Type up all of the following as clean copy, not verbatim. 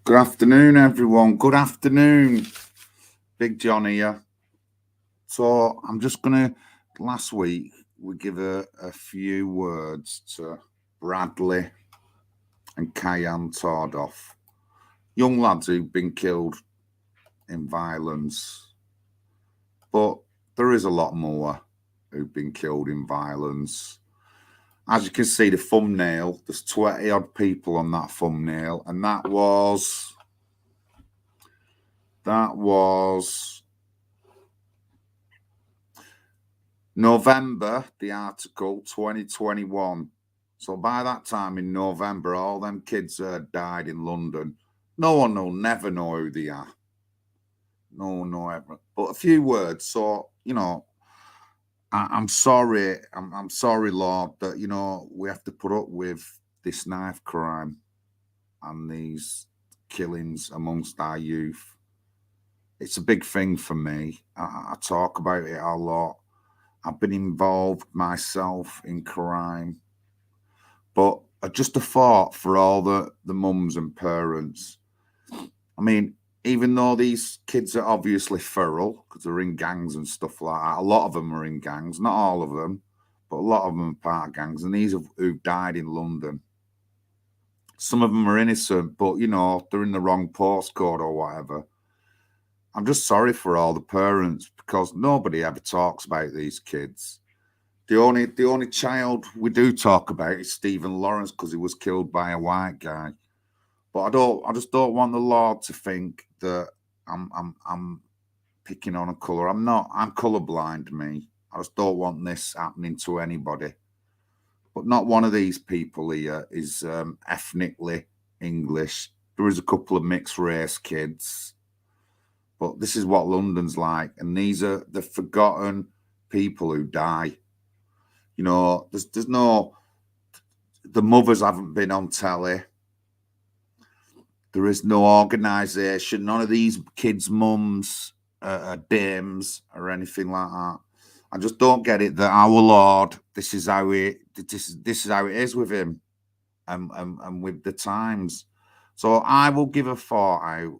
Good afternoon, everyone. Good afternoon. Big John here. So I'm just going to, last week, we give a few words to Bradley and Cayenne Tordoff, young lads who've been killed in violence. But there is a lot more who've been killed in violence. As you can see, the thumbnail, there's 20 odd people on that thumbnail, and that was November, the article, 2021. So by that time in November, all them kids died in London. No one will never know who they are. No one will ever. But a few words. So, I'm sorry. I'm sorry, Lord, that, we have to put up with this knife crime and these killings amongst our youth. It's a big thing for me. I talk about it a lot. I've been involved myself in crime. But just a thought for all the mums and parents. I mean, even though these kids are obviously feral, because they're in gangs and stuff like that, a lot of them are in gangs, not all of them, but a lot of them are part of gangs, and these who died in London. Some of them are innocent, but, they're in the wrong postcode or whatever. I'm just sorry for all the parents because nobody ever talks about these kids. The only child we do talk about is Stephen Lawrence because he was killed by a white guy. But I just don't want the Lord to think that I'm picking on a colour. I'm not. I'm colourblind, me. I just don't want this happening to anybody. But not one of these people here is ethnically English. There is a couple of mixed race kids. But this is what London's like. And these are the forgotten people who die. There's no... The mothers haven't been on telly. There is no organisation. None of these kids' mums are dames or anything like that. I just don't get it that our Lord, this is how it is with him and with the times. So I will give a thought out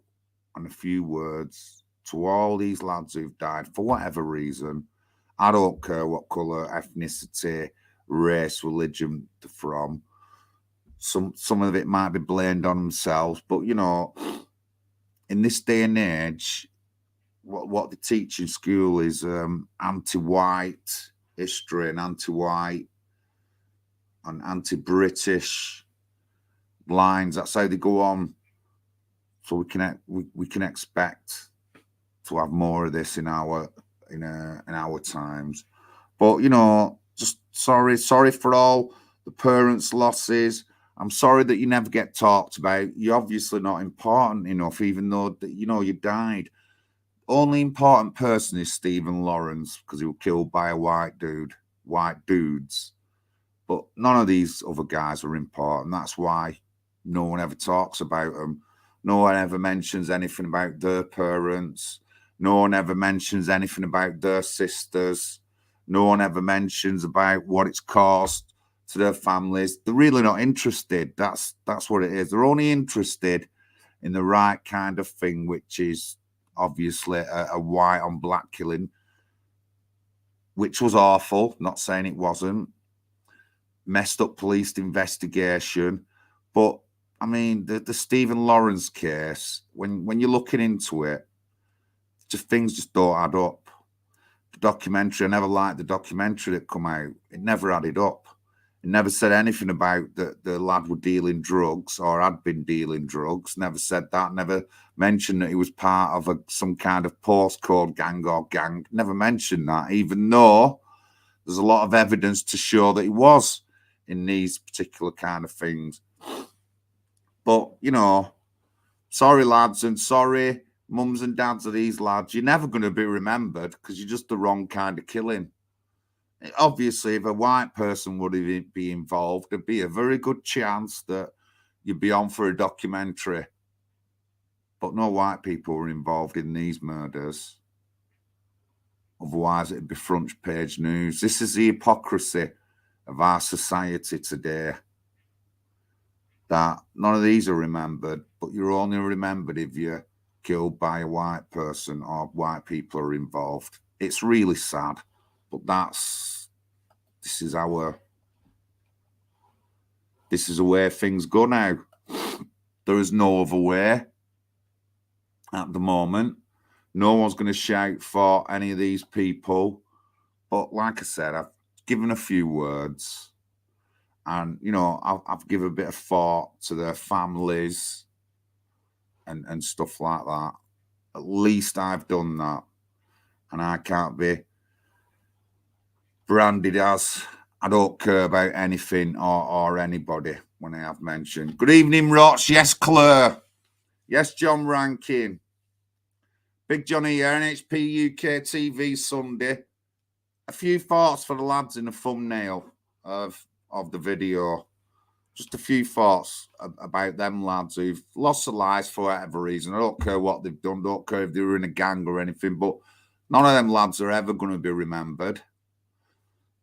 and a few words to all these lads who've died for whatever reason. I don't care what colour, ethnicity, race, religion they're from. Some of it might be blamed on themselves, but in this day and age, what they teach in school is anti-white history and anti-white and anti-British lines. That's how they go on. So we can expect to have more of this in our times. But just sorry for all the parents' losses. I'm sorry that you never get talked about. You're obviously not important enough, even though you died. Only important person is Stephen Lawrence because he was killed by a white dudes. But none of these other guys are important. That's why no one ever talks about them. No one ever mentions anything about their parents. No one ever mentions anything about their sisters. No one ever mentions about what it's cost to their families. They're really not interested. That's what it is. They're only interested in the right kind of thing, which is obviously a white on black killing, which was awful. Not saying it wasn't. Messed up police investigation. But, I mean, the Stephen Lawrence case, when you're looking into it, things just don't add up. The documentary, I never liked the documentary that come out. It never added up. It never said anything about that the lad were dealing drugs or had been dealing drugs. Never said that. Never mentioned that he was part of some kind of postcode gang. Never mentioned that, even though there's a lot of evidence to show that he was in these particular kind of things. But, sorry, lads, and sorry, mums and dads of these lads. You're never going to be remembered because you're just the wrong kind of killing. Obviously, if a white person would be involved, there'd be a very good chance that you'd be on for a documentary. But no white people were involved in these murders. Otherwise, it'd be front page news. This is the hypocrisy of our society today. that none of these are remembered, but you're only remembered if you're killed by a white person or white people are involved. It's really sad, but this is the way things go now. There is no other way at the moment. No one's going to shout for any of these people. But like I said, I've given a few words. And, you know, I've given a bit of thought to their families and stuff like that. At least I've done that. And I can't be branded as I don't care about anything or anybody when I have mentioned. Good evening, Roch. Yes, Claire. Yes, John Rankin. Big Johnny here, NHPUK TV Sunday. A few thoughts for the lads in the thumbnail of the video. Just a few thoughts about them lads who've lost their lives for whatever reason. I don't care what they've done. Don't care if they were in a gang or anything. But none of them lads are ever going to be remembered.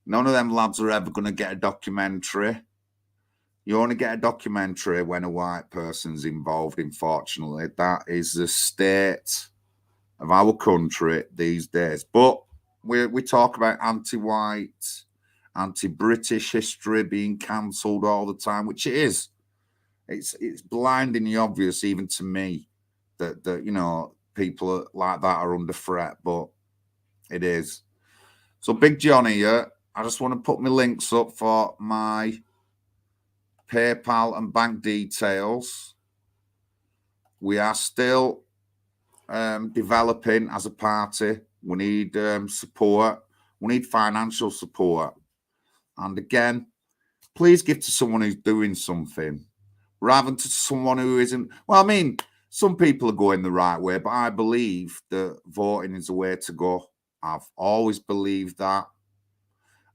None of them lads are ever going to get a documentary. You only get a documentary when a white person's involved, unfortunately. That is the state of our country these days. But we talk about anti-white, anti-British history being cancelled all the time, which it is. It's blindingly obvious, even to me, that you know, people like that are under threat, but it is. So Big Johnny here, I just want to put my links up for my PayPal and bank details. We are still developing as a party. We need support. We need financial support. And again, please give to someone who's doing something rather than to someone who isn't. Well, I mean, some people are going the right way, but I believe that voting is the way to go. I've always believed that.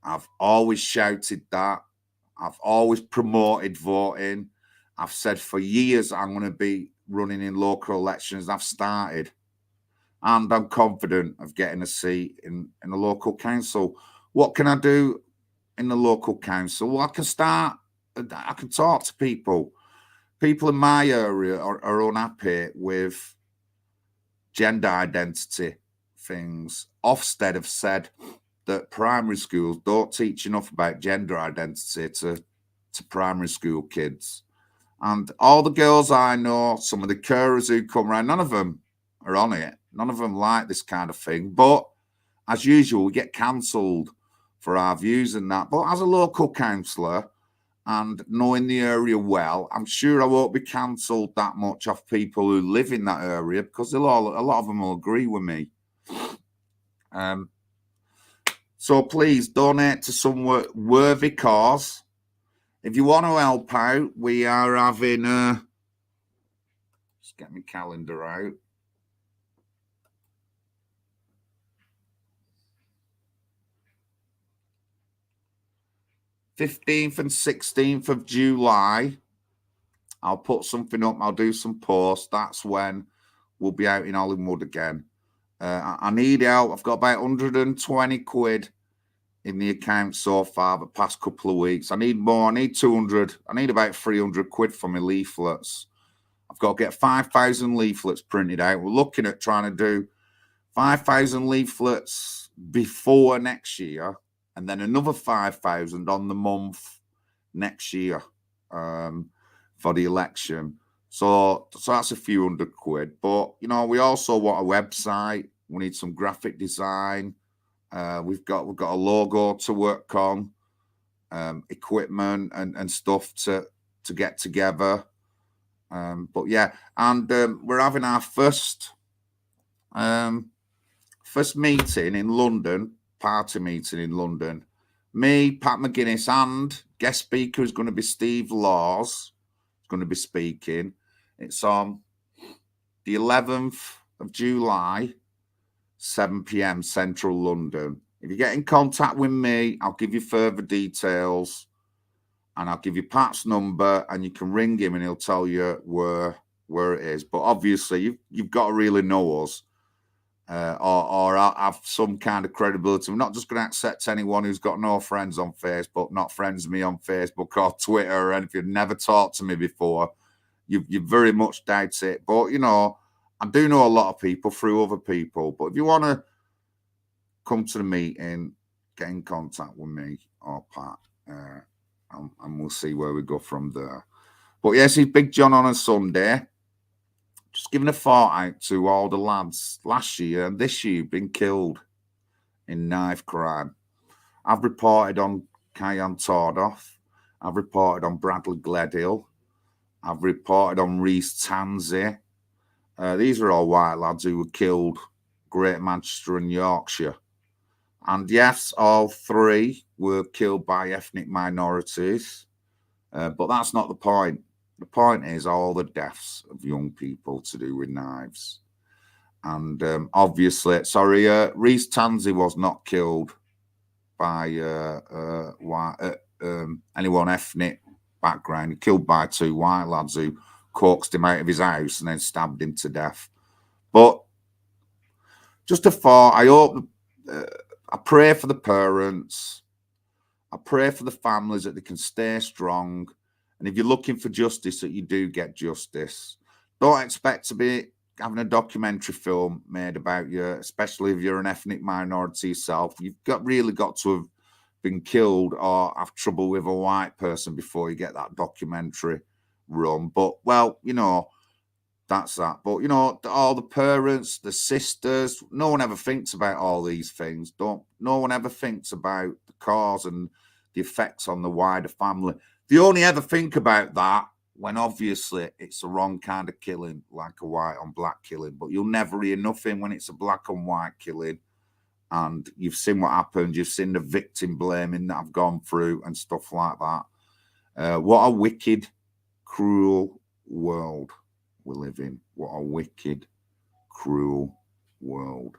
I've always shouted that. I've always promoted voting. I've said for years I'm going to be running in local elections. I've started. And I'm confident of getting a seat in the local council. What can I do in the local council? Well, I can talk to people. People in my area are unhappy with gender identity things. Ofsted have said that primary schools don't teach enough about gender identity to primary school kids. And all the girls I know, some of the carers who come around, none of them are on it. None of them like this kind of thing. But as usual, we get cancelled for our views and that. But as a local councillor and knowing the area well, I'm sure I won't be cancelled that much off people who live in that area, because a lot of them will agree with me. So please donate to some worthy cause. If you want to help out, we are having just get my calendar out. 15th and 16th of July. I'll put something up. I'll do some posts. That's when we'll be out in Hollywood again. I need help. I've got about 120 quid in the account so far the past couple of weeks. I need more. I need 200. I need about 300 quid for my leaflets. I've got to get 5,000 leaflets printed out. We're looking at trying to do 5,000 leaflets before next year, and then another 5,000 on the month next year for the election. So that's a few hundred quid. But, you know, we also want a website. We need some graphic design. We've got a logo to work on, equipment and stuff to get together. But yeah, and we're having our first meeting in London, party meeting in London. Me, Pat McGinnis, and guest speaker is going to be Steve Laws. Is going to be speaking. It's on the 11th of July, 7 p.m. Central London. If you get in contact with me, I'll give you further details, and I'll give you Pat's number, and you can ring him, and he'll tell you where it is. But obviously, you've got to really know us. or have some kind of credibility. We're not just going to accept anyone who's got no friends on Facebook, not friends with me on Facebook or Twitter, and if you've never talked to me before, you very much doubt it. But, you know, I do know a lot of people through other people. But if you want to come to the meeting, get in contact with me or Pat, and we'll see where we go from there. But yes, he's Big John on a Sunday. Just giving a thought out to all the lads last year and this year who've been killed in knife crime. I've reported on Kyan Tordoff. I've reported on Bradley Gledhill. I've reported on Reece Tansey. These are all white lads who were killed Great Manchester and Yorkshire. And yes, all three were killed by ethnic minorities. But that's not the point. The point is all the deaths of young people to do with knives. And obviously, Reece Tansey was not killed by anyone ethnic background. Killed by two white lads who coaxed him out of his house and then stabbed him to death. But just a thought, I hope, I pray for the parents. I pray for the families that they can stay strong. And if you're looking for justice, that you do get justice. Don't expect to be having a documentary film made about you, especially if you're an ethnic minority yourself. You've really got to have been killed or have trouble with a white person before you get that documentary run. But, well, you know, that's that. But, you know, all the parents, the sisters, no one ever thinks about all these things. No one ever thinks about the cause and the effects on the wider family. They only ever think about that when obviously it's the wrong kind of killing, like a white on black killing. But you'll never hear nothing when it's a black on white killing. And you've seen what happened. You've seen the victim blaming that I've gone through and stuff like that. What a wicked, cruel world we live in. What a wicked, cruel world.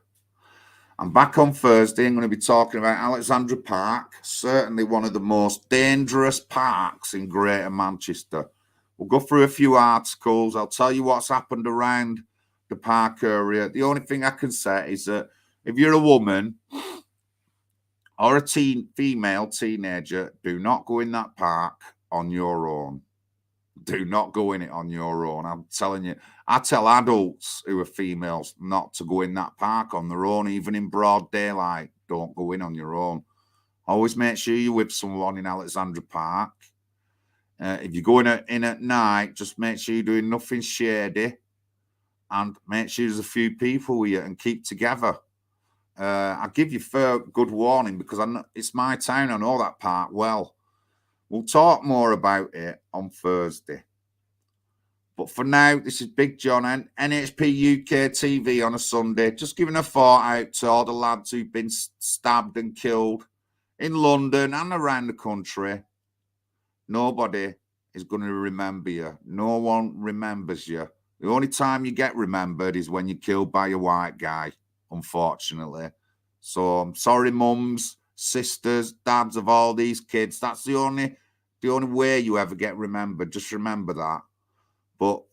I'm back on Thursday. I'm going to be talking about Alexandra Park, certainly one of the most dangerous parks in Greater Manchester. We'll go through a few articles. I'll tell you what's happened around the park area. The only thing I can say is that if you're a woman or a female teenager, do not go in that park on your own. Do not go in it on your own. I'm telling you, I tell adults who are females not to go in that park on their own, even in broad daylight. Don't go in on your own. Always make sure you're with someone in Alexandra Park. If you go in at night, just make sure you're doing nothing shady and make sure there's a few people with you and keep together. I'll give you fair good warning because it's my town. I know that park well. We'll talk more about it on Thursday. But for now, this is Big John and NHPUK TV on a Sunday. Just giving a thought out to all the lads who've been stabbed and killed in London and around the country. Nobody is going to remember you. No one remembers you. The only time you get remembered is when you're killed by a white guy, unfortunately. So I'm sorry, mums, sisters, dads of all these kids. That's the only way you ever get remembered. Just remember that. But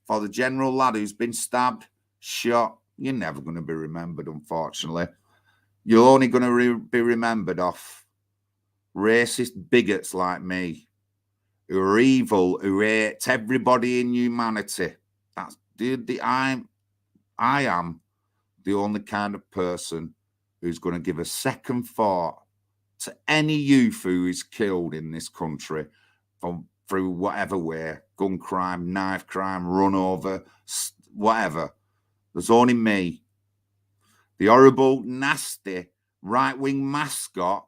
for the general lad who's been stabbed, shot, you're never going to be remembered, unfortunately. You're only going to be remembered off racist bigots like me, who are evil, who hate everybody in humanity. That's I am the only kind of person who's going to give a second thought to any youth who is killed in this country through whatever way, gun crime, knife crime, run over, whatever. There's only me. The horrible, nasty, right-wing mascot,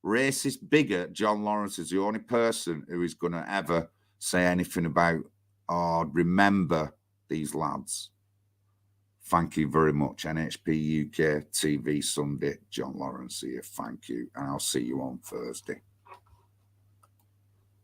racist bigot, John Lawrence, is the only person who is going to ever say anything about or remember these lads. Thank you very much. NHPUK TV Sunday, John Lawrence here. Thank you. And I'll see you on Thursday.